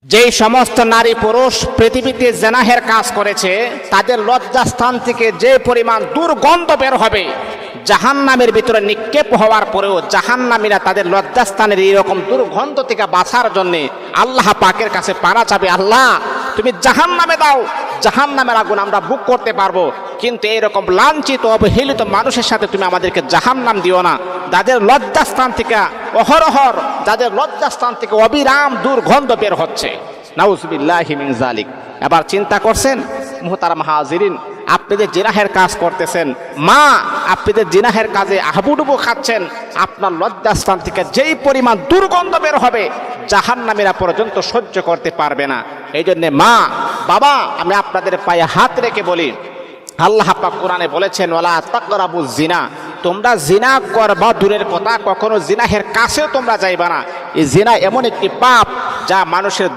যেই সমস্ত নারী পুরুষ পৃথিবীতে জেনাহের কাজ করেছে তাদের লজ্জাস্থান থেকে যে পরিমাণ দুর্গন্ধ বের হবে, জাহান্নামের ভিতরে নিক্ষেপ হওয়ার পরেও জাহান্নামীরা তাদের লজ্জাস্থানের এইরকম দুর্গন্ধ থেকে বাঁচার জন্য আল্লাহ পাকের কাছে পানা চাবে, আল্লাহ তুমি জাহান্নামে দাও, জাহান্নামের আগুন আমরা বুক করতে পারবো, কিন্তু এইরকম লাঞ্ছিত অবহেলিত মানুষের সাথে তুমি আমাদেরকে জাহান্নাম দিও না। যাদের লজ্জাস্থান থেকে অহরহর, যাদের লজ্জাস্থান থেকে অবিরাম দুর্গন্ধ বের হচ্ছে, নাউজুবিল্লাহি মিন যালিক। এবার চিন্তা করছেন মুহতারাম হাজিরিন, আপনি যে জিনাহের কাজ করতেছেন, মা আপনি যে জিনাহের কাজে আহাবুডুবু খাচ্ছেন, আপনার লজ্জাস্থান থেকে যেই পরিমাণ দুর্গন্ধ বের হবে জাহান্নামীরা পর্যন্ত সহ্য করতে পারবে না। এই জন্যে মা বাবা, আমি আপনাদের পায়ে হাত রেখে বলি, আল্লাহ পাক কোরআনে বলেছেন ওয়ালা তাকরাবুজ জিনা, তোমরা জিনা করবা দূরের কথা, কখনো জিনাহের কাছেও তোমরা যাইবা না। এই জিনা এমন একটি পাপ যা মানুষের